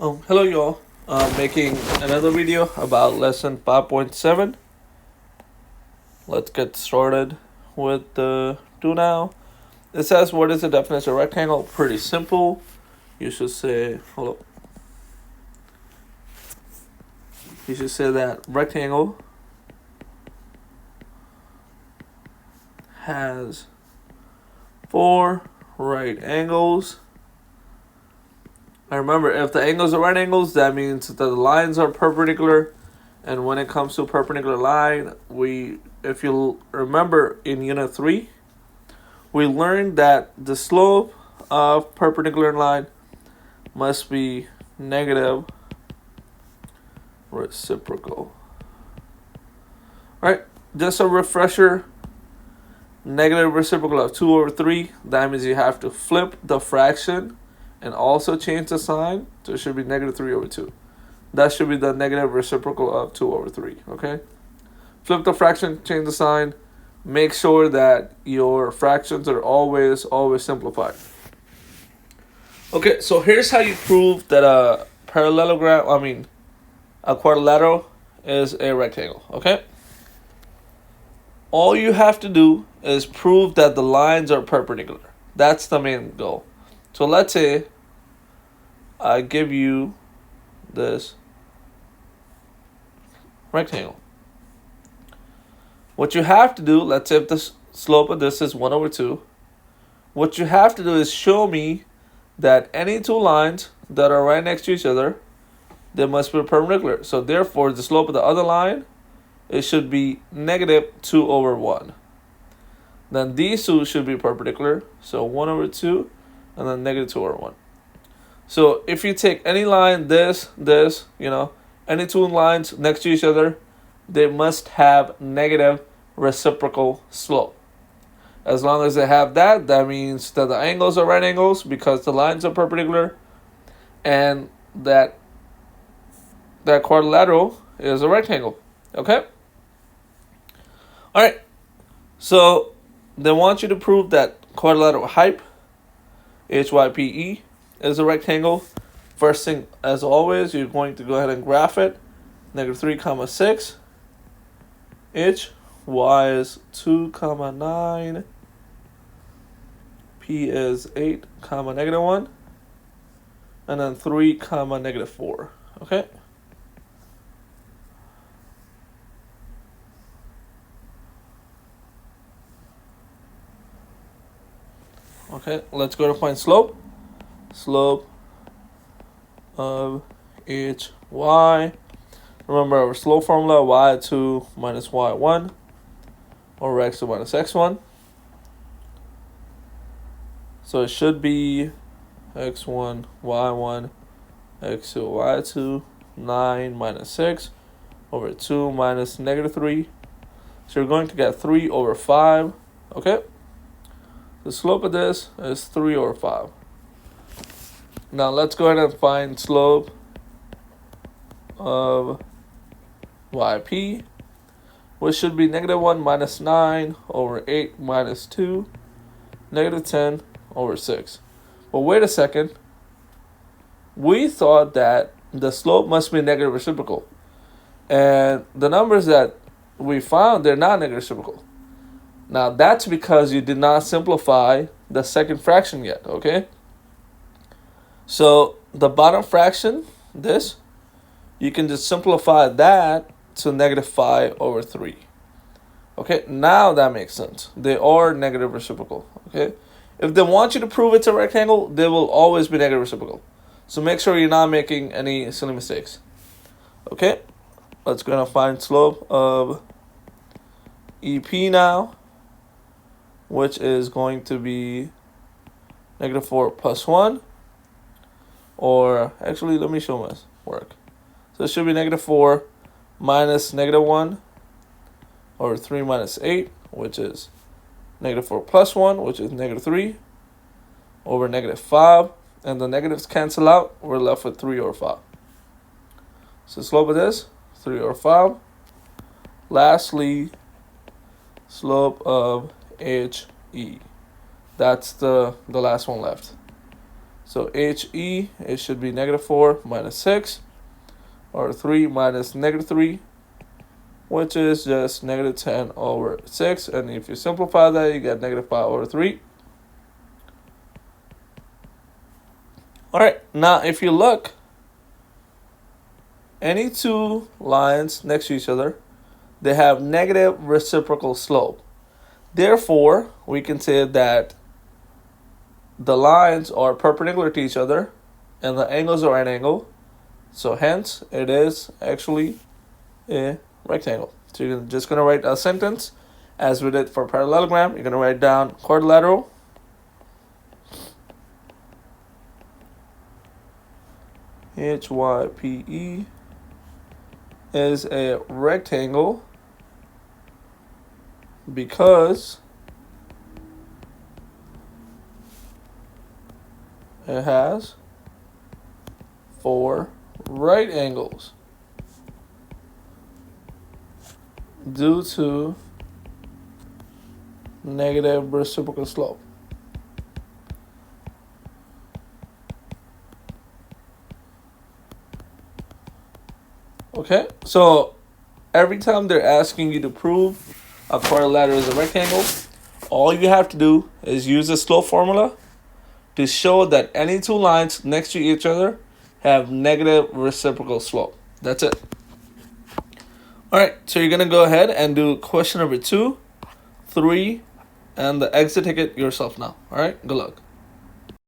Hello y'all. I'm making another video about lesson 5.7. Let's get started with the do now. It says, what is the definition of rectangle? Pretty simple. You should say, hold up. You should say that rectangle has 4 right angles. And remember, if the angles are right angles, that means that the lines are perpendicular. And when it comes to a perpendicular line, if you remember in Unit 3, we learned that the slope of perpendicular line must be negative reciprocal. Right? Just a refresher, negative reciprocal of 2 over 3, that means you have to flip the fraction and also change the sign, so it should be negative 3 over 2. That should be the negative reciprocal of 2 over 3, okay? Flip the fraction, change the sign. Make sure that your fractions are always simplified. Okay, so here's how you prove that a quadrilateral is a rectangle, okay? All you have to do is prove that the lines are perpendicular. That's the main goal. So let's say I give you this rectangle. What you have to do, let's say if the slope of this is 1 over 2, what you have to do is show me that any two lines that are right next to each other, they must be perpendicular. So therefore, the slope of the other line, it should be negative 2 over 1. Then these two should be perpendicular, so 1 over 2, and then negative 2 over 1. So if you take any line, this, any two lines next to each other, they must have negative reciprocal slope. As long as they have that, that means that the angles are right angles because the lines are perpendicular, and that quadrilateral is a rectangle. Okay? All right. So they want you to prove that quadrilateral hype, HYPE, is a rectangle. First thing, as always, you're going to go ahead and graph it. Negative 3 comma 6. H, Y is 2 comma 9. P is 8 comma negative 1. And then 3 comma negative 4. Okay? Okay, let's go to find slope. Slope of HY. Remember our slope formula, y2 minus y1 over x2 minus x1. So it should be x1, y1, x2, y2, 9 minus 6 over 2 minus negative 3. So you're going to get 3 over 5. Okay? The slope of this is 3 over 5. Now let's go ahead and find slope of YP, which should be negative 1 minus 9 over 8 minus 2, negative 10 over 6. But wait a second. We thought that the slope must be negative reciprocal. And the numbers that we found, they're not negative reciprocal. Now that's because you did not simplify the second fraction yet, okay? So the bottom fraction, this, you can just simplify that to negative 5 over 3. Okay, now that makes sense. They are negative reciprocal, okay? If they want you to prove it's a rectangle, they will always be negative reciprocal. So make sure you're not making any silly mistakes. Okay, let's go and find slope of EP now, which is going to be negative 4 plus 1. Or actually, let me show my work. So it should be negative 4 minus negative 1 over 3 minus 8, which is negative 4 plus 1, which is negative 3 over negative 5. And the negatives cancel out. We're left with 3 over 5. So slope of this, 3 over 5. Lastly, slope of HE. That's the last one left. So HE, it should be -4 minus 6, or 3 minus -3, which is just -10/6. And if you simplify that, you get -5/3. All right, now if you look, any two lines next to each other, they have negative reciprocal slope. Therefore, we can say that the lines are perpendicular to each other and the angles are an angle. So hence, it is actually a rectangle. So you're just going to write a sentence as we did for parallelogram. You're going to write down quadrilateral. HYPE is a rectangle because it has 4 right angles due to negative reciprocal slope. Okay, so every time they're asking you to prove a quadrilateral is a rectangle, all you have to do is use the slope formula to show that any two lines next to each other have negative reciprocal slope. That's it. All right, so you're going to go ahead and do question number 2, 3, and the exit ticket yourself now. All right, good luck.